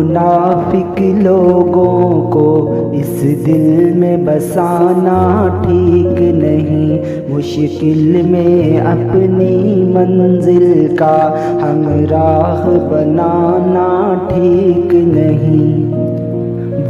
منافق لوگوں کو اس دل میں بسانا ٹھیک نہیں، مشکل میں اپنی منزل کا ہمراہ بنانا ٹھیک نہیں۔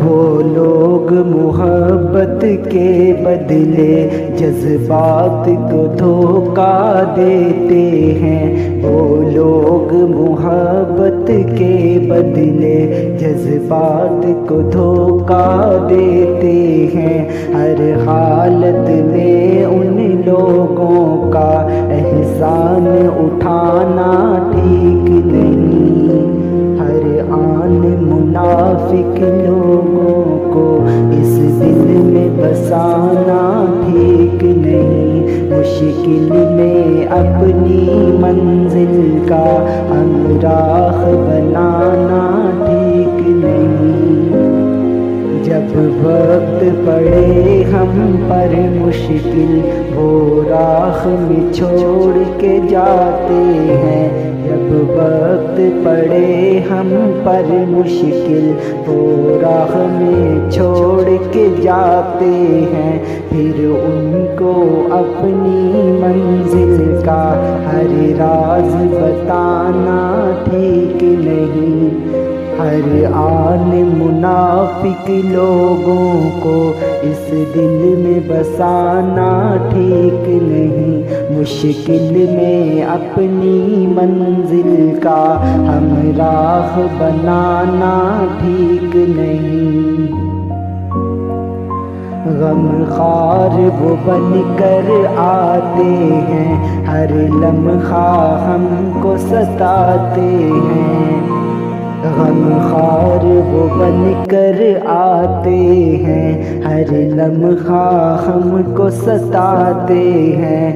وہ لوگ محبت کے بدلے جذبات کو دھوکا دیتے ہیں، وہ لوگ محبت کے بدلے جذبات کو دھوکا دیتے ہیں۔ ہر حالت میں ان لوگوں کا احسان اٹھانا ٹھیک نہیں۔ ہر آن منافق لوگوں کو اس دل میں بسانا ٹھیک نہیں، مشکل میں اپنی منزل کا ہمراہ بنانا ٹھیک نہیں۔ جب وقت پڑے ہم پر مشکل، وہ راہ میں چھوڑ کے جاتے ہیں۔ جب وقت پڑے ہم پر مشکل، وہ راہ میں چھوڑ کے جاتے ہیں۔ پھر ان کو اپنی منزل کا ہر راز بتانا ٹھیک نہیں۔ ہر آن منافق لوگوں کو اس دل میں بسانا ٹھیک نہیں، مشکل میں اپنی منزل کا ہمراہ بنانا ٹھیک نہیں۔ غم خوار وہ بن کر آتے ہیں، ہر لمحہ ہم کو ستاتے ہیں۔ غم خوار وہ بن کر آتے ہیں، ہر لمحہ ہم کو ستاتے ہیں۔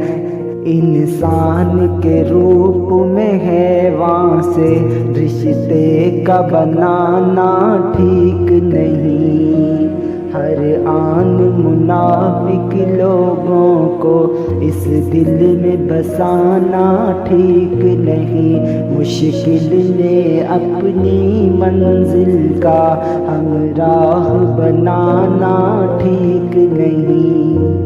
انسان کے روپ میں حیوان سے رشتے کا بنانا ٹھیک نہیں۔ ہر آن منافق لوگوں کو اس دل میں بسانا ٹھیک نہیں، مشکل میں اپنی منزل کا ہمراہ بنانا ٹھیک نہیں۔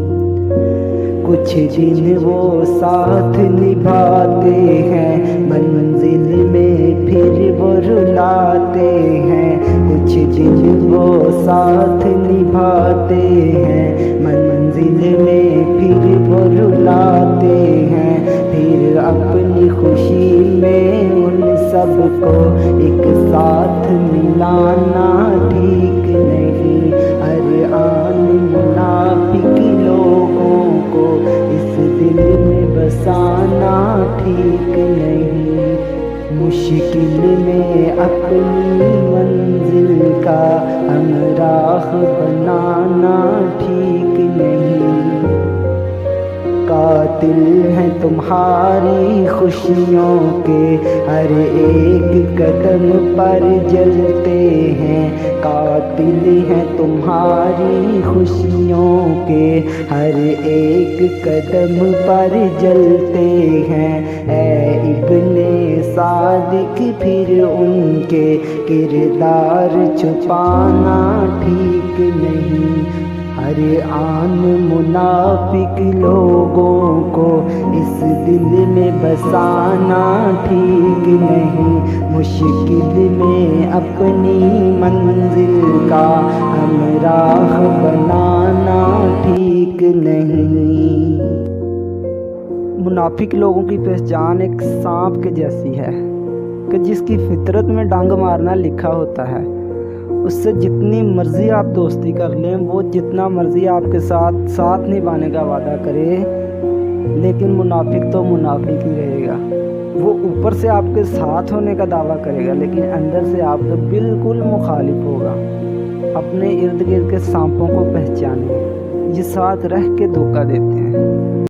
کچھ دن وہ ساتھ نبھاتے ہیں، منزل میں پھر وہ رلاتے ہیں۔ کچھ دن وہ ساتھ نبھاتے ہیں، منزل میں پھر وہ رلاتے ہیں۔ پھر اپنی خوشی میں ان سب کو ایک ساتھ ملانا ٹھیک نہیں۔ ہر آن منافق لوگوں کو اس دل میں بسانا ٹھیک نہیں، مشکل میں اپنی منزل کا ہمراہ بنانا ٹھیک نہیں۔ قاتل ہیں تمہاری خوشیوں کے، ہر ایک قدم پر جلتے ہیں۔ قاتل ہیں تمہاری خوشیوں کے، ہر ایک قدم پر جلتے ہیں۔ اے ابن صادق پھر ان کے کردار چھپانا ٹھیک نہیں۔ ہر آن منافق لوگوں کو اس دل میں بسانا ٹھیک نہیں، مشکل میں اپنی منزل کا ہمراہ بنانا ٹھیک نہیں۔ منافق لوگوں کی پہچان ایک سانپ کے جیسی ہے کہ جس کی فطرت میں ڈنگ مارنا لکھا ہوتا ہے۔ اس سے جتنی مرضی آپ دوستی کر لیں، وہ جتنا مرضی آپ کے ساتھ نبھانے کا وعدہ کرے، لیکن منافق تو منافق ہی رہے گا۔ وہ اوپر سے آپ کے ساتھ ہونے کا دعویٰ کرے گا، لیکن اندر سے آپ سے بالکل مخالف ہوگا۔ اپنے ارد گرد کے سانپوں کو پہچانیں، یہ ساتھ رہ کے دھوکہ دیتے ہیں۔